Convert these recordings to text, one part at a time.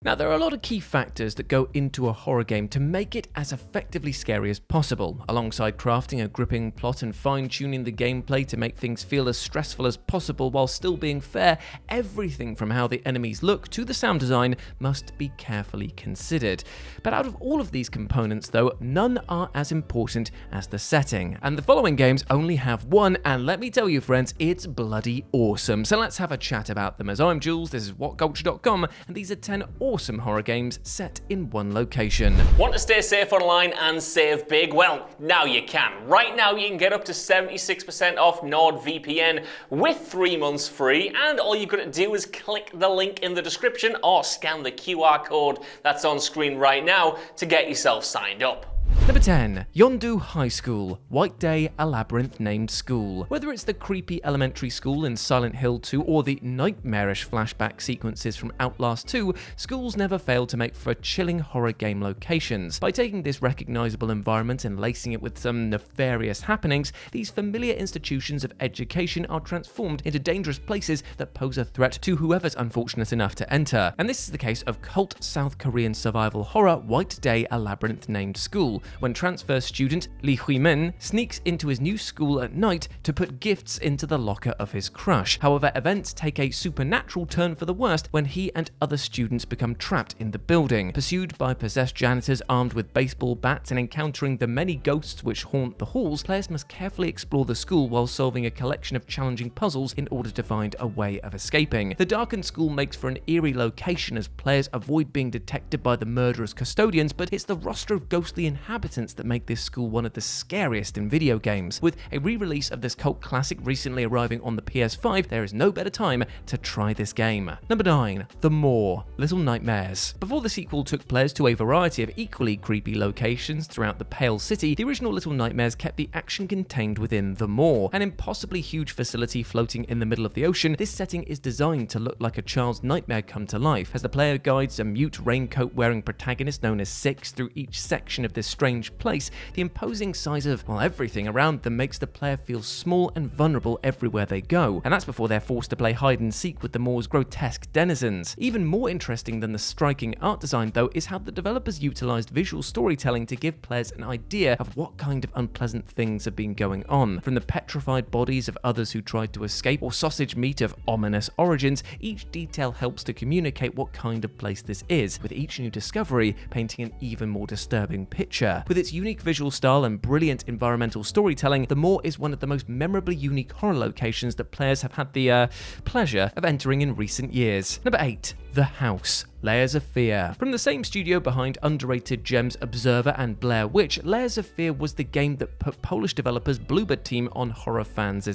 Now, there are a lot of key factors that go into a horror game to make it as effectively scary as possible, alongside crafting a gripping plot and fine-tuning the gameplay to make things feel as stressful as possible while still being fair. Everything from how the enemies look to the sound design must be carefully considered. But out of all of these components though, none are as important as the setting. And the following games only have one, and let me tell you friends, it's bloody awesome. So let's have a chat about them. As I'm Jules, this is whatculture.com, and these are 10 awesome horror games set in one location. Want to stay safe online and save big? Well, now you can. Right now you can get up to 76% off NordVPN with 3 months free, and all you've got to do is click the link in the description or scan the QR code that's on screen right now to get yourself signed up. Number 10. Yeondu High School. White Day, a labyrinth named school. Whether it's the creepy elementary school in Silent Hill 2 or the nightmarish flashback sequences from Outlast 2, schools never fail to make for chilling horror game locations. By taking this recognizable environment and lacing it with some nefarious happenings, these familiar institutions of education are transformed into dangerous places that pose a threat to whoever's unfortunate enough to enter. And this is the case of cult South Korean survival horror White Day, a labyrinth named school, when transfer student Lee Hui-min sneaks into his new school at night to put gifts into the locker of his crush. However, events take a supernatural turn for the worst when he and other students become trapped in the building. Pursued by possessed janitors armed with baseball bats and encountering the many ghosts which haunt the halls, players must carefully explore the school while solving a collection of challenging puzzles in order to find a way of escaping. The darkened school makes for an eerie location as players avoid being detected by the murderous custodians, but it's the roster of ghostly inhabitants that make this school one of the scariest in video games. With a re-release of this cult classic recently arriving on the PS5, there is no better time to try this game. Number 9. The Moor, Little Nightmares. Before the sequel took players to a variety of equally creepy locations throughout the Pale City, the original Little Nightmares kept the action contained within the Moor. An impossibly huge facility floating in the middle of the ocean, this setting is designed to look like a child's nightmare come to life, as the player guides a mute raincoat-wearing protagonist known as Six through each section of this strange place. The imposing size of, well, everything around them makes the player feel small and vulnerable everywhere they go, and that's before they're forced to play hide and seek with the moor's grotesque denizens. Even more interesting than the striking art design though is how the developers utilized visual storytelling to give players an idea of what kind of unpleasant things have been going on. From the petrified bodies of others who tried to escape or sausage meat of ominous origins, each detail helps to communicate what kind of place this is, with each new discovery painting an even more disturbing picture. With its unique visual style and brilliant environmental storytelling, the Moor is one of the most memorably unique horror locations that players have had the pleasure of entering in recent years. Number 8. The House, Layers of Fear. From the same studio behind underrated gems Observer and Blair Witch, Layers of Fear was the game that put Polish developers Bluebird Team on horror fans'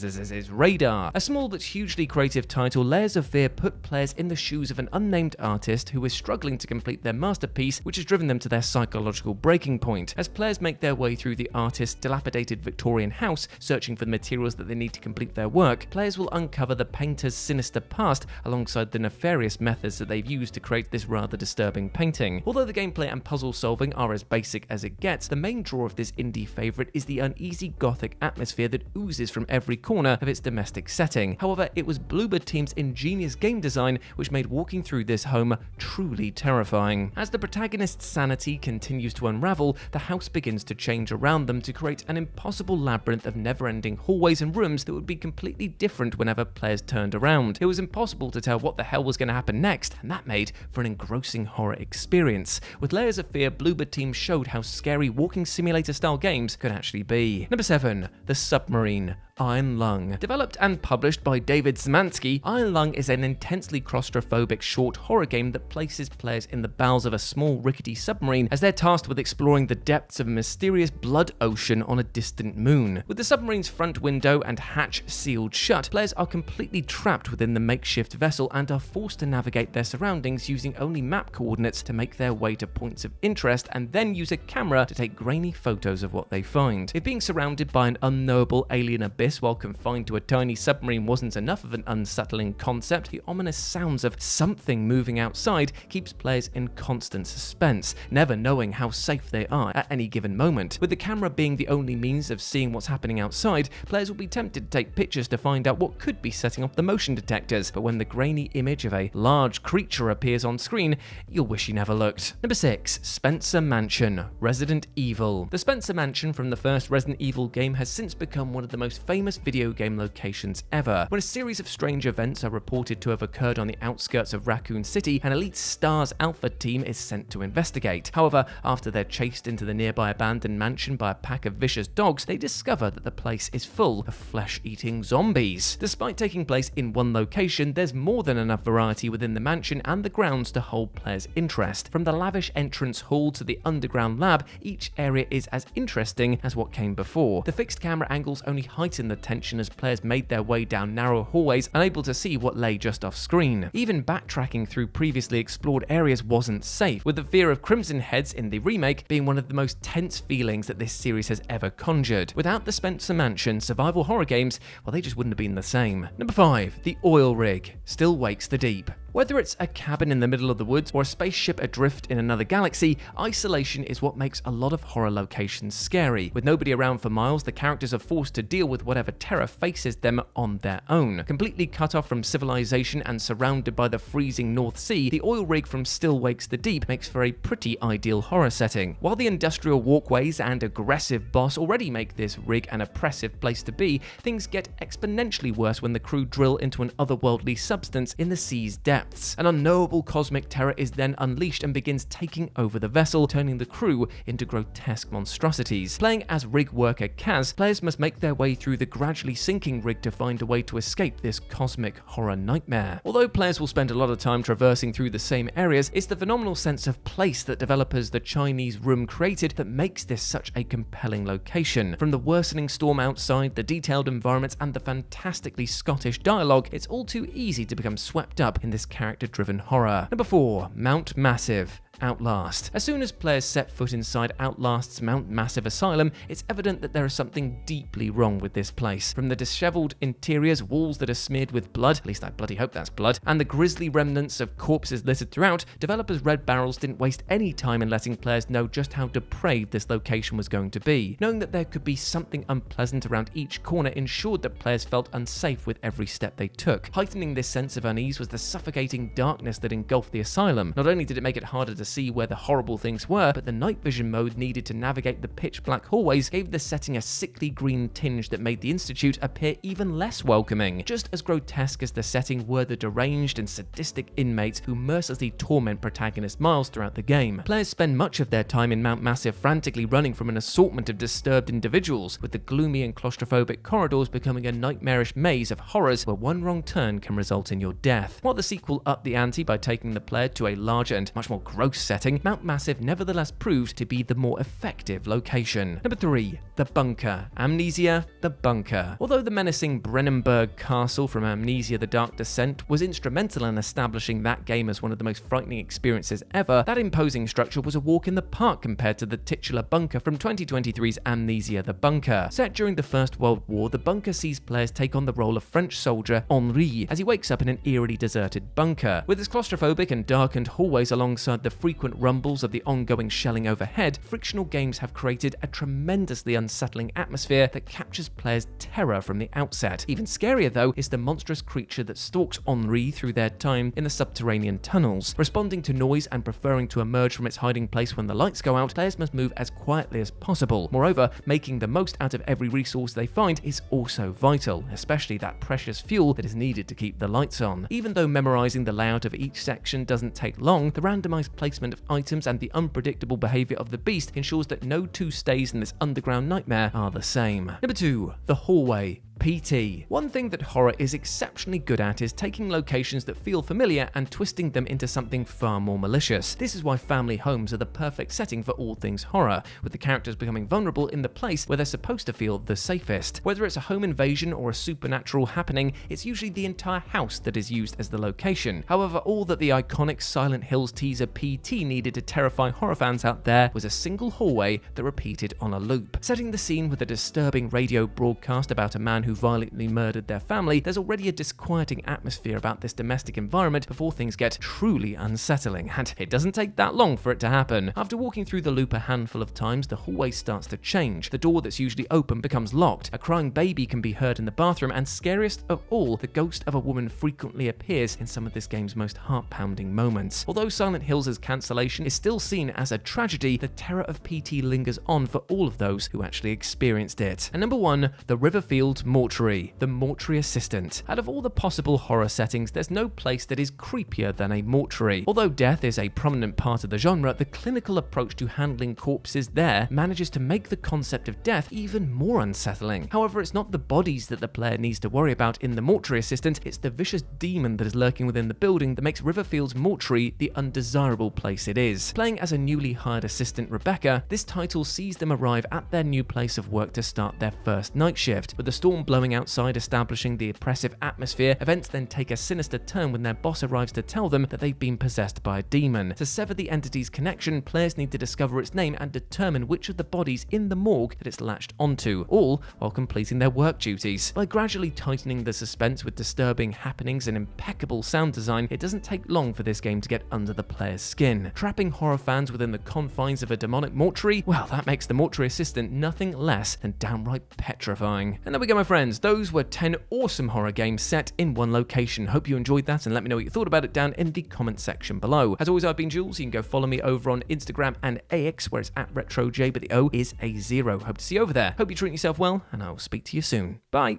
radar. A small but hugely creative title, Layers of Fear put players in the shoes of an unnamed artist who is struggling to complete their masterpiece, which has driven them to their psychological breaking point. As players make their way through the artist's dilapidated Victorian house, searching for the materials that they need to complete their work, players will uncover the painter's sinister past alongside the nefarious methods that they've used to create this rather disturbing painting. Although the gameplay and puzzle solving are as basic as it gets, the main draw of this indie favourite is the uneasy gothic atmosphere that oozes from every corner of its domestic setting. However, it was Bluebird Team's ingenious game design which made walking through this home truly terrifying. As the protagonist's sanity continues to unravel, the house begins to change around them to create an impossible labyrinth of never-ending hallways and rooms that would be completely different whenever players turned around. It was impossible to tell what the hell was going to happen next, and that made for an engrossing horror experience. With Layers of Fear, Bluebird Team showed how scary walking simulator-style games could actually be. Number 7. The Submarine, Iron Lung. Developed and published by David Szymanski, Iron Lung is an intensely claustrophobic short horror game that places players in the bowels of a small rickety submarine as they're tasked with exploring the depths of a mysterious blood ocean on a distant moon. With the submarine's front window and hatch sealed shut, players are completely trapped within the makeshift vessel and are forced to navigate their surroundings using only map coordinates to make their way to points of interest and then use a camera to take grainy photos of what they find. If being surrounded by an unknowable alien abyss while confined to a tiny submarine wasn't enough of an unsettling concept, the ominous sounds of something moving outside keeps players in constant suspense, never knowing how safe they are at any given moment. With the camera being the only means of seeing what's happening outside, players will be tempted to take pictures to find out what could be setting off the motion detectors, but when the grainy image of a large creature appears on screen, you'll wish you never looked. Number 6. Spencer Mansion, Resident Evil. The Spencer Mansion from the first Resident Evil game has since become one of the most famous video game locations ever. When a series of strange events are reported to have occurred on the outskirts of Raccoon City, an elite STARS Alpha team is sent to investigate. However, after they're chased into the nearby abandoned mansion by a pack of vicious dogs, they discover that the place is full of flesh-eating zombies. Despite taking place in one location, there's more than enough variety within the mansion and the grounds to hold players' interest. From the lavish entrance hall to the underground lab, each area is as interesting as what came before. The fixed camera angles only heighten the tension as players made their way down narrow hallways, unable to see what lay just off screen. Even backtracking through previously explored areas wasn't safe, with the fear of Crimson Heads in the remake being one of the most tense feelings that this series has ever conjured. Without the Spencer Mansion, survival horror games, well, they just wouldn't have been the same. Number 5. The Oil Rig still wakes the deep. Whether it's a cabin in the middle of the woods or a spaceship adrift in another galaxy, isolation is what makes a lot of horror locations scary. With nobody around for miles, the characters are forced to deal with whatever terror faces them on their own. Completely cut off from civilization and surrounded by the freezing North Sea, the oil rig from Still Wakes the Deep makes for a pretty ideal horror setting. While the industrial walkways and aggressive boss already make this rig an oppressive place to be, things get exponentially worse when the crew drill into an otherworldly substance in the sea's depths. An unknowable cosmic terror is then unleashed and begins taking over the vessel, turning the crew into grotesque monstrosities. Playing as rig worker Kaz, players must make their way through the gradually sinking rig to find a way to escape this cosmic horror nightmare. Although players will spend a lot of time traversing through the same areas, it's the phenomenal sense of place that developers The Chinese Room created that makes this such a compelling location. From the worsening storm outside, the detailed environments, and the fantastically Scottish dialogue, it's all too easy to become swept up in this character-driven horror. Number 4. Mount Massive, Outlast. As soon as players set foot inside Outlast's Mount Massive Asylum, it's evident that there is something deeply wrong with this place. From the disheveled interiors, walls that are smeared with blood, at least I bloody hope that's blood, and the grisly remnants of corpses littered throughout, developers Red Barrels didn't waste any time in letting players know just how depraved this location was going to be. Knowing that there could be something unpleasant around each corner ensured that players felt unsafe with every step they took. Heightening this sense of unease was the suffocating darkness that engulfed the asylum. Not only did it make it harder to see where the horrible things were, but the night vision mode needed to navigate the pitch black hallways gave the setting a sickly green tinge that made the Institute appear even less welcoming. Just as grotesque as the setting were the deranged and sadistic inmates who mercilessly torment protagonist Miles throughout the game. Players spend much of their time in Mount Massive frantically running from an assortment of disturbed individuals, with the gloomy and claustrophobic corridors becoming a nightmarish maze of horrors where one wrong turn can result in your death. While the sequel upped the ante by taking the player to a larger and much more gross setting, Mount Massive nevertheless proved to be the more effective location. Number 3. The Bunker, Amnesia, The Bunker. Although the menacing Brennenburg Castle from Amnesia The Dark Descent was instrumental in establishing that game as one of the most frightening experiences ever, that imposing structure was a walk in the park compared to the titular bunker from 2023's Amnesia The Bunker. Set during the First World War, the bunker sees players take on the role of French soldier Henri as he wakes up in an eerily deserted bunker. With its claustrophobic and darkened hallways alongside the frequent rumbles of the ongoing shelling overhead, frictional games have created a tremendously unsettling atmosphere that captures players' terror from the outset. Even scarier, though, is the monstrous creature that stalks Henri through their time in the subterranean tunnels. Responding to noise and preferring to emerge from its hiding place when the lights go out, players must move as quietly as possible. Moreover, making the most out of every resource they find is also vital, especially that precious fuel that is needed to keep the lights on. Even though memorizing the layout of each section doesn't take long, the randomized placement of items and the unpredictable behavior of the beast ensures that no two stays in this underground nightmare are the same. Number 2. The Hallway, PT. One thing that horror is exceptionally good at is taking locations that feel familiar and twisting them into something far more malicious. This is why family homes are the perfect setting for all things horror, with the characters becoming vulnerable in the place where they're supposed to feel the safest. Whether it's a home invasion or a supernatural happening, it's usually the entire house that is used as the location. However, all that the iconic Silent Hills teaser PT needed to terrify horror fans out there was a single hallway that repeated on a loop. Setting the scene with a disturbing radio broadcast about a man who violently murdered their family, there's already a disquieting atmosphere about this domestic environment before things get truly unsettling, and it doesn't take that long for it to happen. After walking through the loop a handful of times, the hallway starts to change. The door that's usually open becomes locked, a crying baby can be heard in the bathroom, and scariest of all, the ghost of a woman frequently appears in some of this game's most heart-pounding moments. Although Silent Hills' cancellation is still seen as a tragedy, the terror of PT lingers on for all of those who actually experienced it. And number 1, the Riverfield Mortuary, the mortuary assistant. Out of all the possible horror settings, there's no place that is creepier than a mortuary. Although death is a prominent part of the genre, the clinical approach to handling corpses there manages to make the concept of death even more unsettling. However, it's not the bodies that the player needs to worry about in the mortuary assistant, it's the vicious demon that is lurking within the building that makes Riverfield's mortuary the undesirable place it is. Playing as a newly hired assistant Rebecca, this title sees them arrive at their new place of work to start their first night shift. With the storm blowing outside establishing the oppressive atmosphere, events then take a sinister turn when their boss arrives to tell them that they've been possessed by a demon. To sever the entity's connection, players need to discover its name and determine which of the bodies in the morgue that it's latched onto, all while completing their work duties. By gradually tightening the suspense with disturbing happenings and impeccable sound design, it doesn't take long for this game to get under the player's skin. Trapping horror fans within the confines of a demonic mortuary, well, that makes the mortuary assistant nothing less than downright petrifying. And there we go, my friends. Those were 10 awesome horror games set in one location. Hope you enjoyed that, and let me know what you thought about it down in the comment section below. As always, I've been Jules. You can go follow me over on Instagram and AX, where it's at RetroJ, but the O is a 0. Hope to see you over there. Hope you're treating yourself well, and I'll speak to you soon. Bye.